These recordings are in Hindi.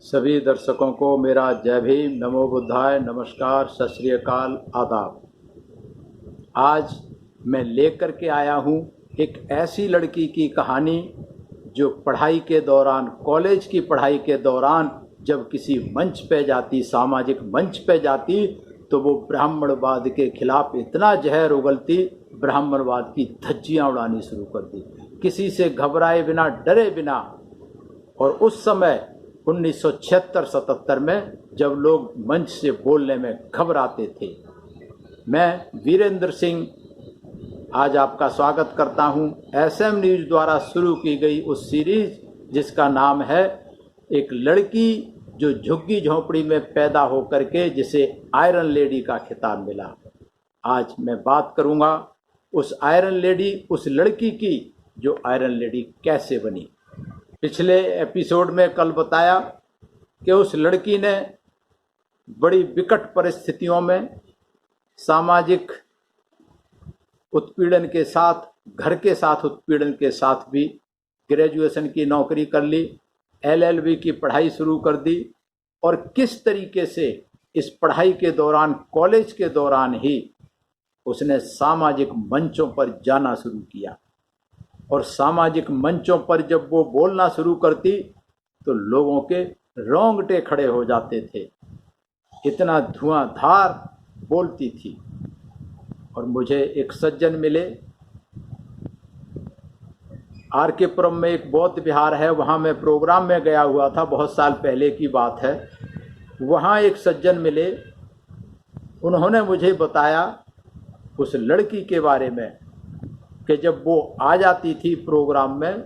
सभी दर्शकों को मेरा जय भीम, नमो बुद्धाय, नमस्कार, सत श्री अकाल, आदाब। आज मैं लेकर के आया हूँ एक ऐसी लड़की की कहानी जो पढ़ाई के दौरान, कॉलेज की पढ़ाई के दौरान जब किसी मंच पे जाती, सामाजिक मंच पे जाती, तो वो ब्राह्मणवाद के खिलाफ इतना जहर उगलती, ब्राह्मणवाद की धज्जियाँ उड़ानी शुरू कर दी, किसी से घबराए बिना, डरे बिना। और उस समय 1976-77 में जब लोग मंच से बोलने में घबराते थे। मैं वीरेंद्र सिंह आज आपका स्वागत करता हूं एसएम न्यूज़ द्वारा शुरू की गई उस सीरीज जिसका नाम है एक लड़की जो झुग्गी झोंपड़ी में पैदा होकर के जिसे आयरन लेडी का खिताब मिला। आज मैं बात करूंगा उस आयरन लेडी, उस लड़की की जो आयरन लेडी कैसे बनी। पिछले एपिसोड में कल बताया कि उस लड़की ने बड़ी विकट परिस्थितियों में सामाजिक उत्पीड़न के साथ, घर के साथ उत्पीड़न के साथ भी ग्रेजुएशन की नौकरी कर ली, एलएलबी की पढ़ाई शुरू कर दी और किस तरीके से इस पढ़ाई के दौरान, कॉलेज के दौरान ही उसने सामाजिक मंचों पर जाना शुरू किया। और सामाजिक मंचों पर जब वो बोलना शुरू करती तो लोगों के रोंगटे खड़े हो जाते थे, इतना धुआंधार बोलती थी। और मुझे एक सज्जन मिले, आर.के. पुरम में एक बौद्ध विहार है, वहाँ मैं प्रोग्राम में गया हुआ था, बहुत साल पहले की बात है। वहाँ एक सज्जन मिले, उन्होंने मुझे बताया उस लड़की के बारे में कि जब वो आ जाती थी प्रोग्राम में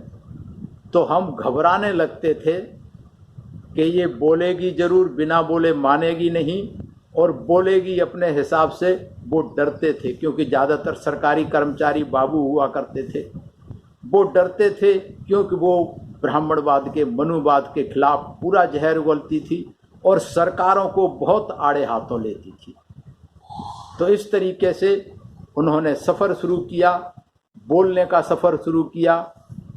तो हम घबराने लगते थे कि ये बोलेगी ज़रूर, बिना बोले मानेगी नहीं, और बोलेगी अपने हिसाब से। वो डरते थे क्योंकि ज़्यादातर सरकारी कर्मचारी बाबू हुआ करते थे। वो डरते थे क्योंकि वो ब्राह्मणवाद के, मनुवाद के खिलाफ पूरा जहर उगलती थी और सरकारों को बहुत आड़े हाथों लेती थी। तो इस तरीके से उन्होंने सफ़र शुरू किया, बोलने का सफ़र शुरू किया,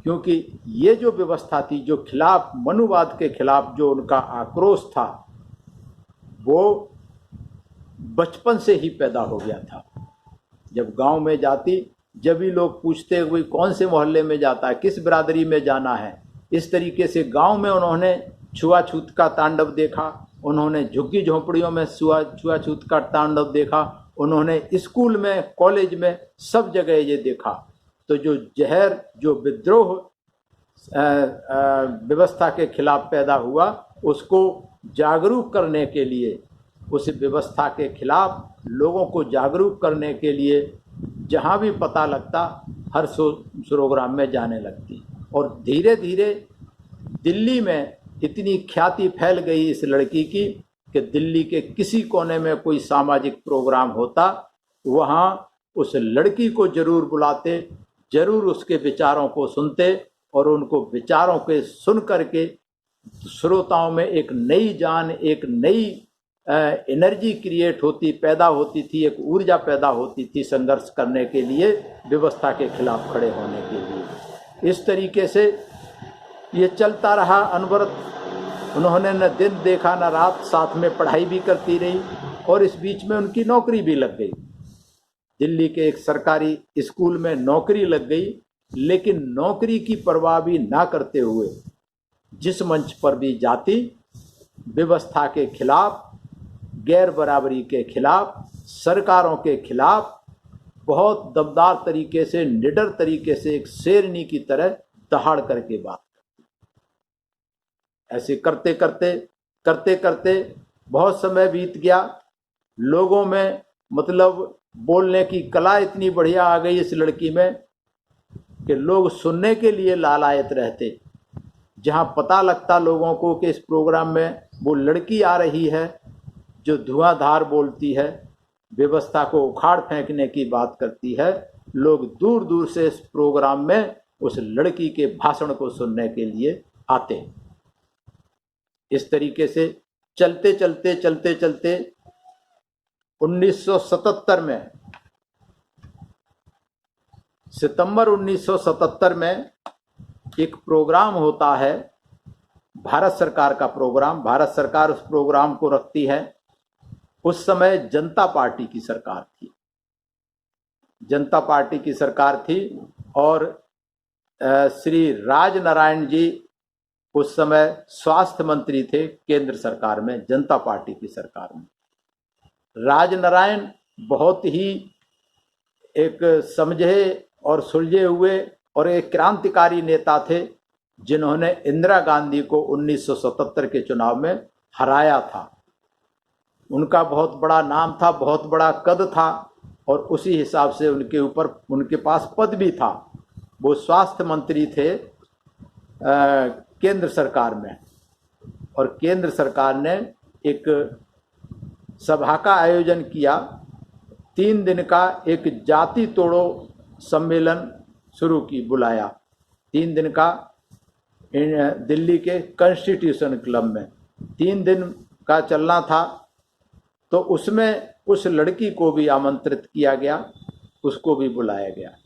क्योंकि ये जो व्यवस्था थी, जो खिलाफ, मनुवाद के खिलाफ जो उनका आक्रोश था, वो बचपन से ही पैदा हो गया था। जब गांव में जाती, जब भी लोग पूछते हुए कौन से मोहल्ले में जाता है, किस बिरादरी में जाना है, इस तरीके से गांव में उन्होंने छुआछूत का तांडव देखा, उन्होंने झुग्गी झोंपड़ियों में छुआछूत का तांडव देखा, उन्होंने स्कूल में, कॉलेज में, सब जगह ये देखा। तो जो जहर, जो विद्रोह व्यवस्था के खिलाफ पैदा हुआ, उसको जागरूक करने के लिए, उस व्यवस्था के खिलाफ लोगों को जागरूक करने के लिए जहाँ भी पता लगता हर प्रोग्राम में जाने लगती। और धीरे धीरे दिल्ली में इतनी ख्याति फैल गई इस लड़की की कि दिल्ली के किसी कोने में कोई सामाजिक प्रोग्राम होता, वहाँ उस लड़की को जरूर बुलाते, जरूर उसके विचारों को सुनते और उनको विचारों के सुन करके श्रोताओं में एक नई जान, एक नई एनर्जी क्रिएट होती, पैदा होती थी, एक ऊर्जा पैदा होती थी संघर्ष करने के लिए, व्यवस्था के खिलाफ खड़े होने के लिए। इस तरीके से ये चलता रहा अनवरत। उन्होंने न दिन देखा न रात, साथ में पढ़ाई भी करती रही और इस बीच में उनकी नौकरी भी लग गई। दिल्ली के एक सरकारी स्कूल में नौकरी लग गई, लेकिन नौकरी की परवाह भी ना करते हुए जिस मंच पर भी जाती, व्यवस्था के खिलाफ, गैर बराबरी के खिलाफ, सरकारों के खिलाफ बहुत दमदार तरीके से, निडर तरीके से, एक शेरनी की तरह दहाड़ करके बात। ऐसे करते करते करते करते बहुत समय बीत गया। लोगों में मतलब बोलने की कला इतनी बढ़िया आ गई इस लड़की में कि लोग सुनने के लिए लालायत रहते। जहां पता लगता लोगों को कि इस प्रोग्राम में वो लड़की आ रही है जो धुआंधार बोलती है, व्यवस्था को उखाड़ फेंकने की बात करती है, लोग दूर दूर से इस प्रोग्राम में उस लड़की के भाषण को सुनने के लिए आते। इस तरीके से चलते चलते चलते चलते 1977 में, सितंबर 1977 में एक प्रोग्राम होता है भारत सरकार का प्रोग्राम, भारत सरकार उस प्रोग्राम को रखती है। उस समय जनता पार्टी की सरकार थी, जनता पार्टी की सरकार थी और श्री राजनारायण जी उस समय स्वास्थ्य मंत्री थे केंद्र सरकार में, जनता पार्टी की सरकार में। राजनारायण बहुत ही एक समझे और सुलझे हुए और एक क्रांतिकारी नेता थे, जिन्होंने इंदिरा गांधी को 1977 के चुनाव में हराया था। उनका बहुत बड़ा नाम था, बहुत बड़ा कद था और उसी हिसाब से उनके ऊपर उनके पास पद भी था। वो स्वास्थ्य मंत्री थे केंद्र सरकार में, और केंद्र सरकार ने एक सभा का आयोजन किया। 3 दिन का एक जाति तोड़ो सम्मेलन बुलाया 3 दिन का दिल्ली के कॉन्स्टिट्यूशन क्लब में 3 दिन का चलना था। तो उसमें उस लड़की को भी आमंत्रित किया गया, उसको भी बुलाया गया।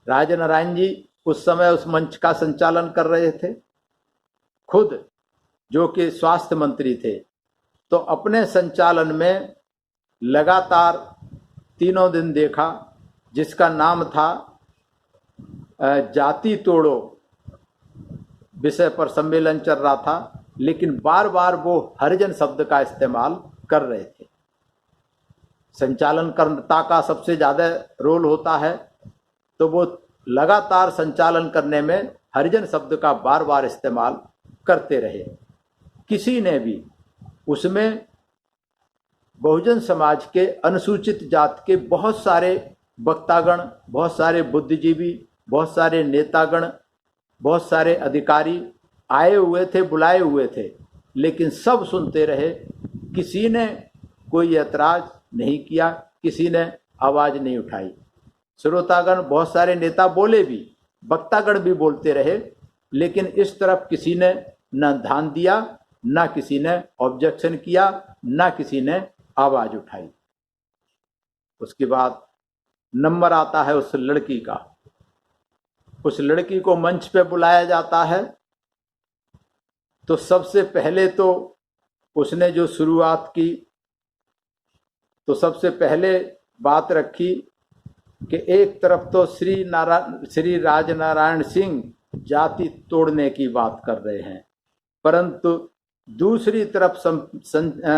राजनारायण जी उस समय उस मंच का संचालन कर रहे थे खुद, जो कि स्वास्थ्य मंत्री थे। तो अपने संचालन में लगातार 3 दिन देखा, जिसका नाम था जाति तोड़ो विषय पर सम्मेलन चल रहा था, लेकिन बार बार वो हरिजन शब्द का इस्तेमाल कर रहे थे। संचालनकर्ता का सबसे ज़्यादा रोल होता है, तो वो लगातार संचालन करने में हरिजन शब्द का बार बार इस्तेमाल करते रहे। किसी ने भी उसमें बहुजन समाज के अनुसूचित जाति के बहुत सारे वक्तागण, बहुत सारे बुद्धिजीवी, बहुत सारे नेतागण, बहुत सारे अधिकारी आए हुए थे, बुलाए हुए थे, लेकिन सब सुनते रहे। किसी ने कोई ऐतराज नहीं किया, किसी ने आवाज़ नहीं उठाई। श्रोतागण, बहुत सारे नेता बोले भी, वक्तागण भी बोलते रहे, लेकिन इस तरफ किसी ने न ध्यान दिया, न किसी ने ऑब्जेक्शन किया, न किसी ने आवाज़ उठाई। उसके बाद नंबर आता है उस लड़की का। उस लड़की को मंच पे बुलाया जाता है। तो सबसे पहले तो उसने जो शुरुआत की, तो सबसे पहले बात रखी कि एक तरफ तो श्री राजनारायण सिंह जाति तोड़ने की बात कर रहे हैं, परंतु दूसरी तरफ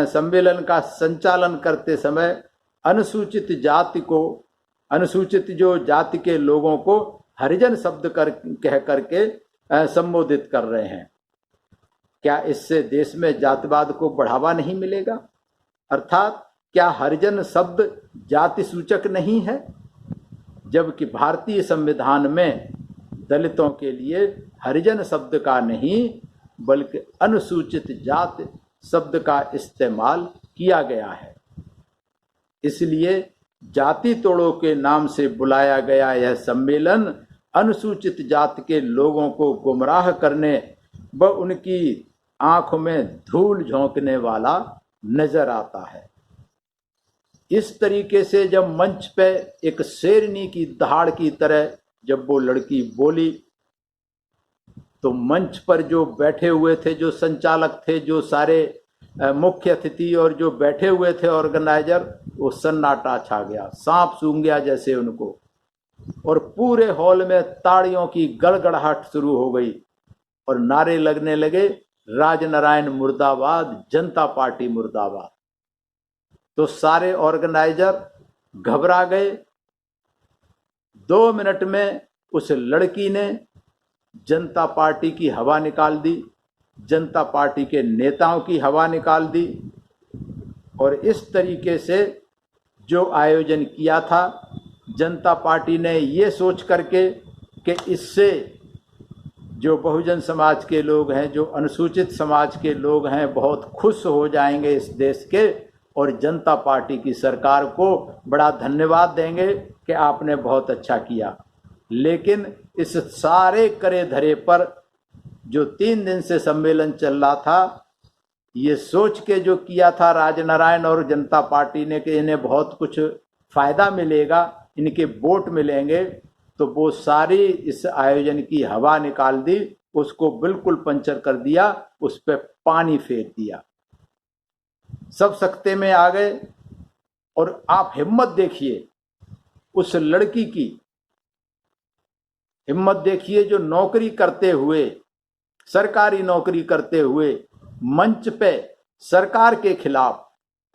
सम्मेलन का संचालन करते समय अनुसूचित जो जाति के लोगों को हरिजन शब्द कह करके संबोधित कर रहे हैं। क्या इससे देश में जातिवाद को बढ़ावा नहीं मिलेगा? अर्थात क्या हरिजन शब्द जाति सूचक नहीं है? जबकि भारतीय संविधान में दलितों के लिए हरिजन शब्द का नहीं बल्कि अनुसूचित जाति शब्द का इस्तेमाल किया गया है। इसलिए जाति तोड़ो के नाम से बुलाया गया यह सम्मेलन अनुसूचित जाति के लोगों को गुमराह करने व उनकी आंखों में धूल झोंकने वाला नजर आता है। इस तरीके से जब मंच पे एक शेरनी की दहाड़ की तरह जब वो लड़की बोली, तो मंच पर जो बैठे हुए थे, जो संचालक थे, जो सारे मुख्य अतिथि और जो बैठे हुए थे ऑर्गेनाइजर, वो सन्नाटा छा गया, सांप सूंघ गया जैसे उनको, और पूरे हॉल में ताड़ियों की गड़गड़ाहट शुरू हो गई और नारे लगने लगे, राजनारायण मुर्दाबाद, जनता पार्टी मुर्दाबाद। तो सारे ऑर्गेनाइजर घबरा गए। 2 मिनट में उस लड़की ने जनता पार्टी की हवा निकाल दी, जनता पार्टी के नेताओं की हवा निकाल दी, और इस तरीके से जो आयोजन किया था जनता पार्टी ने ये सोच करके कि इससे जो बहुजन समाज के लोग हैं, जो अनुसूचित समाज के लोग हैं, बहुत खुश हो जाएंगे इस देश के, और जनता पार्टी की सरकार को बड़ा धन्यवाद देंगे कि आपने बहुत अच्छा किया। लेकिन इस सारे करे धरे पर जो 3 दिन से सम्मेलन चल रहा था, ये सोच के जो किया था राजनारायण और जनता पार्टी ने कि इन्हें बहुत कुछ फायदा मिलेगा, इनके वोट मिलेंगे, तो वो सारी इस आयोजन की हवा निकाल दी उसको बिल्कुल पंचर कर दिया, उस पर पानी फेर दिया। सब सकते में आ गए। और आप हिम्मत देखिए, उस लड़की की हिम्मत देखिए, जो नौकरी करते हुए, सरकारी नौकरी करते हुए मंच पे सरकार के खिलाफ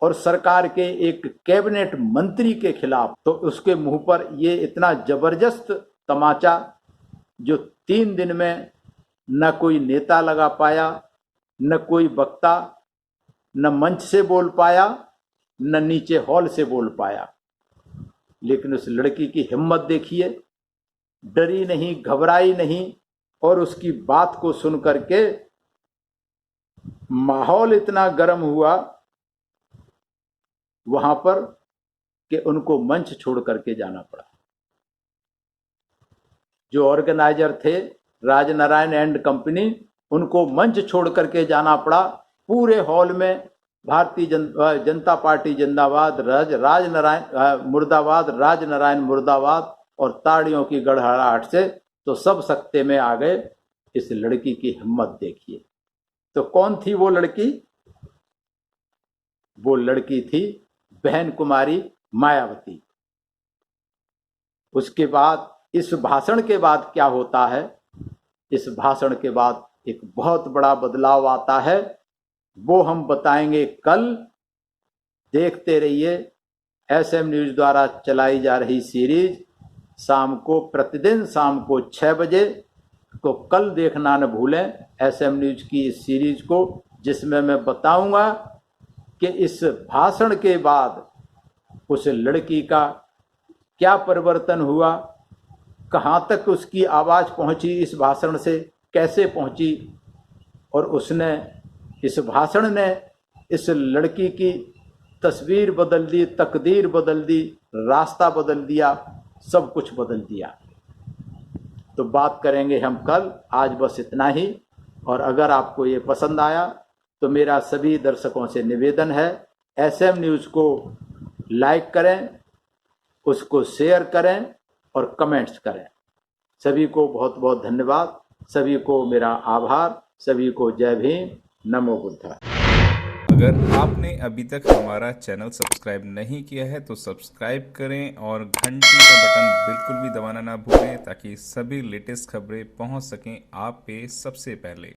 और सरकार के एक कैबिनेट मंत्री के खिलाफ, तो उसके मुंह पर ये इतना जबरदस्त तमाचा जो 3 दिन में न कोई नेता लगा पाया, न कोई वक्ता, न मंच से बोल पाया, न नीचे हॉल से बोल पाया। लेकिन उस लड़की की हिम्मत देखिए, डरी नहीं, घबराई नहीं, और उसकी बात को सुन करके माहौल इतना गर्म हुआ वहां पर कि उनको मंच छोड़ करके जाना पड़ा। जो ऑर्गेनाइजर थे, राजनारायण एंड कंपनी, उनको मंच छोड़ करके जाना पड़ा। पूरे हॉल में भारतीय जनता पार्टी जिंदाबाद, राजनारायण मुर्दाबाद, राजनारायण मुर्दाबाद, और ताड़ियों की गड़गड़ाहट से तो सब सकते में आ गए। इस लड़की की हिम्मत देखिए। तो कौन थी वो लड़की? वो लड़की थी बहन कुमारी मायावती। उसके बाद, इस भाषण के बाद क्या होता है? इस भाषण के बाद एक बहुत बड़ा बदलाव आता है, वो हम बताएंगे कल। देखते रहिए एसएम न्यूज द्वारा चलाई जा रही सीरीज, शाम को, प्रतिदिन शाम को 6 बजे। तो कल देखना न भूलें एसएम न्यूज की इस सीरीज को, जिसमें मैं बताऊंगा कि इस भाषण के बाद उस लड़की का क्या परिवर्तन हुआ, कहाँ तक उसकी आवाज़ पहुँची इस भाषण से, कैसे पहुँची, और उसने, इस भाषण ने इस लड़की की तस्वीर बदल दी, तकदीर बदल दी, रास्ता बदल दिया, सब कुछ बदल दिया। तो बात करेंगे हम कल। आज बस इतना ही। और अगर आपको ये पसंद आया तो मेरा सभी दर्शकों से निवेदन है, एसएम न्यूज़ को लाइक करें, उसको शेयर करें और कमेंट्स करें। सभी को बहुत बहुत धन्यवाद, सभी को मेरा आभार, सभी को जय भीम, नमो बुद्धाय। अगर आपने अभी तक हमारा चैनल सब्सक्राइब नहीं किया है तो सब्सक्राइब करें और घंटी का बटन बिल्कुल भी दबाना ना भूलें, ताकि सभी लेटेस्ट खबरें पहुंच सकें आप पे सबसे पहले।